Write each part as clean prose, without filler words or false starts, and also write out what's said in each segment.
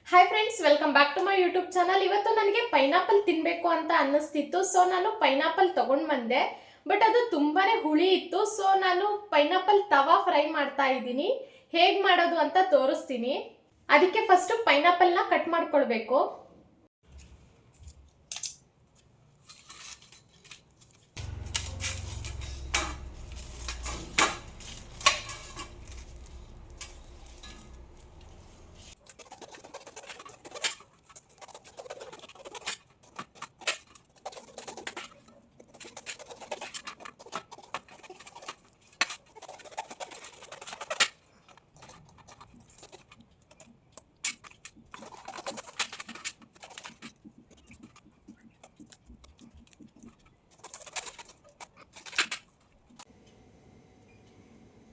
Hi friends, welcome back to my YouTube channel. ಇವತ್ತು ನನಗೆ pineapple ತಿನ್ನಬೇಕು ಅಂತ ಅನ್ನಿಸ್ತಿತ್ತು. ಸೊ ನಾನು ಪೈನಾಪಲ್ ತಗೊಂಡು ಬಂದೆ. ಬಟ್ ಅದು ತುಂಬಾನೇ ಹುಳಿ ಇತ್ತು. ಸೊ ನಾನು ಪೈನಾಪಲ್ ತವಾ ಫ್ರೈ ಮಾಡ್ತಾ ಇದ್ದೀನಿ. ಹೇಗೆ ಮಾಡೋದು ಅಂತ ತೋರಿಸ್ತೀನಿ. ಅದಕ್ಕೆ ಫಸ್ಟ್ ಪೈನಾಪಲ್ನ ಕಟ್ ಮಾಡ್ಕೊಳ್ಬೇಕು.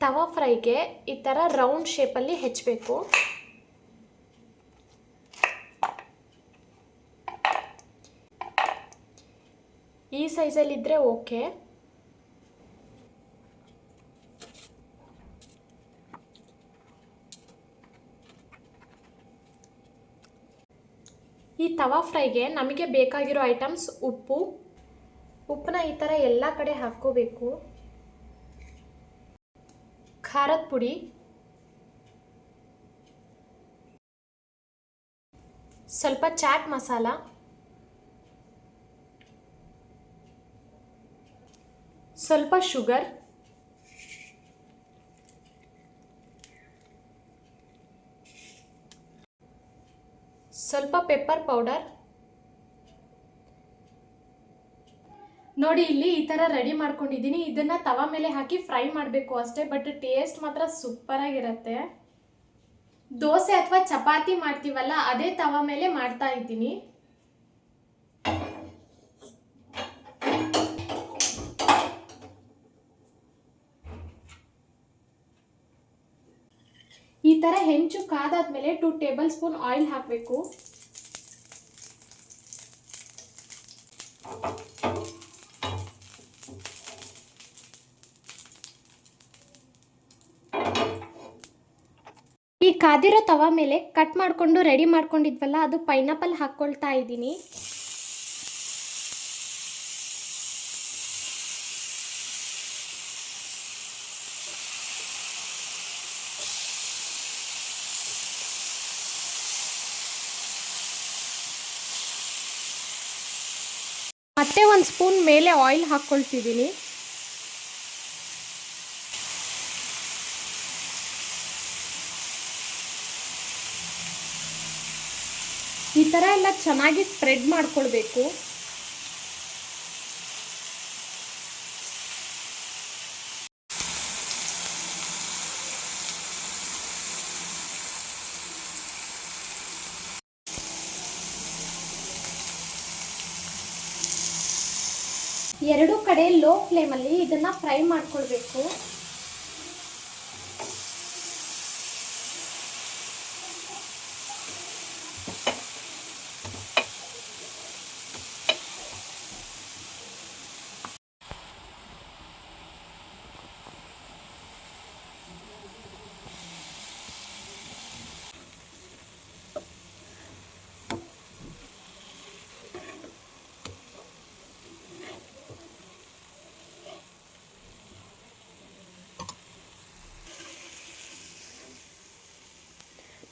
ತವಾ ಫ್ರೈಗೆ ಈ ಥರ ರೌಂಡ್ ಶೇಪಲ್ಲಿ ಹೆಚ್ಚಬೇಕು. ಈ ಸೈಜಲ್ಲಿದ್ದರೆ ಓಕೆ. ಈ ತವಾ ಫ್ರೈಗೆ ನಮಗೆ ಬೇಕಾಗಿರೋ ಐಟಮ್ಸ್ ಉಪ್ಪನ್ನ ಈ ಥರ ಎಲ್ಲ ಕಡೆ ಹಾಕ್ಕೋಬೇಕು. ಖಾರದ ಪುಡಿ, ಸ್ವಲ್ಪ ಚಾಟ್ ಮಸಾಲ, ಸ್ವಲ್ಪ ಶುಗರ್, ಸ್ವಲ್ಪ ಪೆಪ್ಪರ್ ಪೌಡರ್. ನೋಡಿ, ಇಲ್ಲಿ ಈ ಥರ ರೆಡಿ ಮಾಡ್ಕೊಂಡಿದ್ದೀನಿ. ಇದನ್ನು ತವಾ ಮೇಲೆ ಹಾಕಿ ಫ್ರೈ ಮಾಡಬೇಕು ಅಷ್ಟೇ. ಬಟ್ ಟೇಸ್ಟ್ ಮಾತ್ರ ಸೂಪರ್ ಆಗಿರುತ್ತೆ. ದೋಸೆ ಅಥವಾ ಚಪಾತಿ ಮಾಡ್ತೀವಲ್ಲ, ಅದೇ ತವಾ ಮೇಲೆ ಮಾಡ್ತಾ ಇದ್ದೀನಿ. ಈ ಥರ ಹೆಂಚು ಕಾದಾದ್ಮೇಲೆ 2 ಟೇಬಲ್ ಸ್ಪೂನ್ ಆಯಿಲ್ ಹಾಕಬೇಕು. ಈ ಕಾದಿರೋ ತವಾ ಮೇಲೆ ಕಟ್ ಮಾಡಿಕೊಂಡು ರೆಡಿ ಮಾಡ್ಕೊಂಡಿದ್ವಲ್ಲ, ಅದು ಪೈನಾಪಲ್ ಹಾಕ್ಕೊಳ್ತಾ ಇದ್ದೀನಿ. ಮತ್ತೆ 1 ಸ್ಪೂನ್ ಮೇಲೆ ಆಯಿಲ್ ಹಾಕ್ಕೊಳ್ತಿದ್ದೀನಿ. ಈ ಥರ ಎಲ್ಲ ಚೆನ್ನಾಗಿ ಸ್ಪ್ರೆಡ್ ಮಾಡ್ಕೊಳ್ಬೇಕು. ಎರಡೂ ಕಡೆ ಲೋ ಫ್ಲೇಮಲ್ಲಿ ಇದನ್ನು ಫ್ರೈ ಮಾಡ್ಕೊಳ್ಬೇಕು.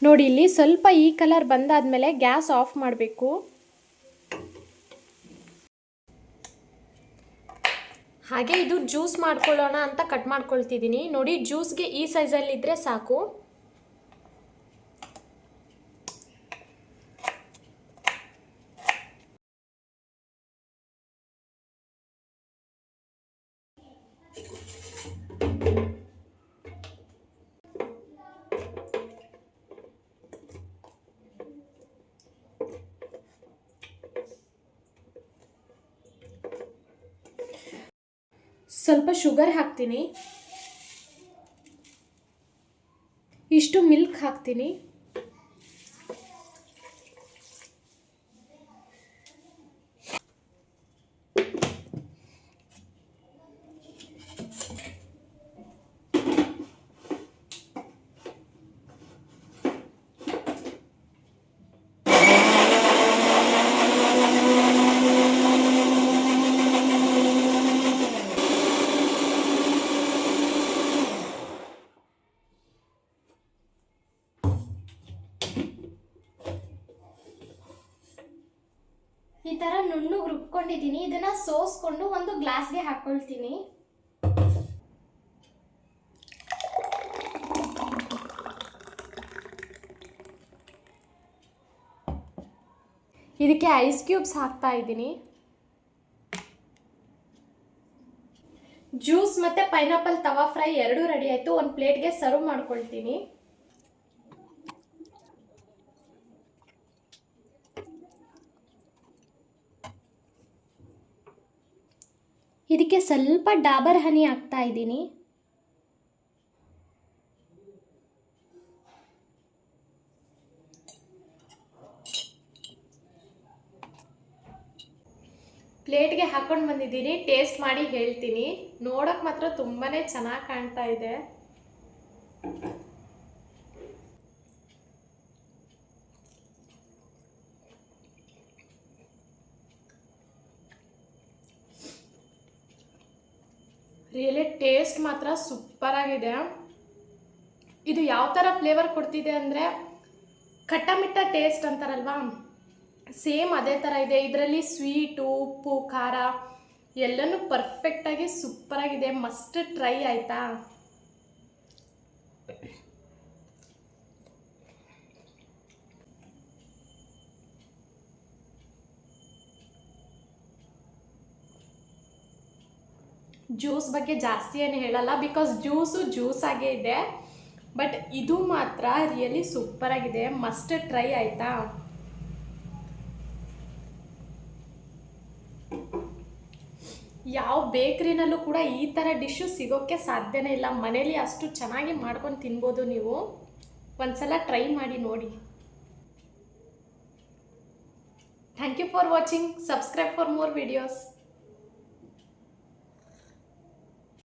ನೋಡಿ, ಇಲ್ಲಿ ಸ್ವಲ್ಪ ಈ ಕಲರ್ ಬಂದಾದ್ಮೇಲೆ ಗ್ಯಾಸ್ ಆಫ್ ಮಾಡಬೇಕು. ಹಾಗೆ ಇದು ಜ್ಯೂಸ್ ಮಾಡ್ಕೊಳ್ಳೋಣ ಅಂತ ಕಟ್ ಮಾಡ್ಕೊಳ್ತಿದ್ದೀನಿ. ನೋಡಿ, ಜ್ಯೂಸ್ಗೆ ಈ ಸೈಜಲ್ಲಿದ್ದರೆ ಸಾಕು. ಸ್ವಲ್ಪ ಶುಗರ್ ಹಾಕ್ತೀನಿ. ಇಷ್ಟು ಮಿಲ್ಕ್ ಹಾಕ್ತೀನಿ. ತಗೊಂಡಿದ್ದೀನಿ. ಇದನ್ನ ಸೋಸ್ಕೊಂಡು ಒಂದು ಗ್ಲಾಸ್ಗೆ ಹಾಕೊಳ್ತೀನಿ. ಇದಕ್ಕೆ ಐಸ್ ಕ್ಯೂಬ್ಸ್ ಹಾಕ್ತಾ ಇದ್ದೀನಿ. ಜ್ಯೂಸ್ ಮತ್ತು ಪೈನಾಪಲ್ ತವಾ ಫ್ರೈ ಎರಡೂ ರೆಡಿ ಆಯಿತು. ಒಂದು ಪ್ಲೇಟ್ಗೆ ಸರ್ವ್ ಮಾಡ್ಕೊಳ್ತೀನಿ. ಇದಕ್ಕೆ ಸ್ವಲ್ಪ ಡಾಬರ್ ಹನಿ ಹಾಕ್ತಾ ಇದ್ದೀನಿ. ಪ್ಲೇಟ್ಗೆ ಹಾಕೊಂಡು ಬಂದಿದ್ದೀನಿ. ಟೇಸ್ಟ್ ಮಾಡಿ ಹೇಳ್ತೀನಿ. ನೋಡೋಕೆ ಮಾತ್ರ ತುಂಬಾ ಚೆನ್ನಾಗಿ ಕಾಣ್ತಾ ಇದೆ. ರಿಯಲಿ ಟೇಸ್ಟ್ ಮಾತ್ರ ಸೂಪರ್ ಆಗಿದೆ. ಇದು ಯಾವ ಥರ ಫ್ಲೇವರ್ ಕೊಡ್ತಿದೆ ಅಂದರೆ ಖಟ್ಟ ಮಿಟ್ಟ ಟೇಸ್ಟ್ ಅಂತಾರಲ್ವಾ, ಸೇಮ್ ಅದೇ ಥರ ಇದೆ. ಇದರಲ್ಲಿ ಸ್ವೀಟು, ಉಪ್ಪು, ಖಾರ ಎಲ್ಲನೂ ಪರ್ಫೆಕ್ಟಾಗಿ ಸೂಪರಾಗಿದೆ. ಮಸ್ಟ್ ಟ್ರೈ ಆಯಿತಾ. ಜ್ಯೂಸ್ ಬಗ್ಗೆ ಜಾಸ್ತಿ ಏನು ಹೇಳಲ್ಲ, ಬಿಕಾಸ್ ಜ್ಯೂಸ್ ಆಗೇ ಇದೆ. ಬಟ್ ಇದು ಮಾತ್ರ ರಿಯಲಿ ಸೂಪರಾಗಿದೆ. ಮಸ್ಟ್ ಟ್ರೈ ಆಯಿತಾ. ಯಾವ ಬೇಕ್ರಿನಲ್ಲೂ ಕೂಡ ಈ ಥರ ಡಿಶ್ಶು ಸಿಗೋಕ್ಕೆ ಸಾಧ್ಯನೇ ಇಲ್ಲ. ಮನೇಲಿ ಅಷ್ಟು ಚೆನ್ನಾಗಿ ಮಾಡ್ಕೊಂಡು ತಿನ್ಬೋದು ನೀವು. ಒಂದ್ಸಲ ಟ್ರೈ ಮಾಡಿ ನೋಡಿ. Thank you for watching. Subscribe for more videos.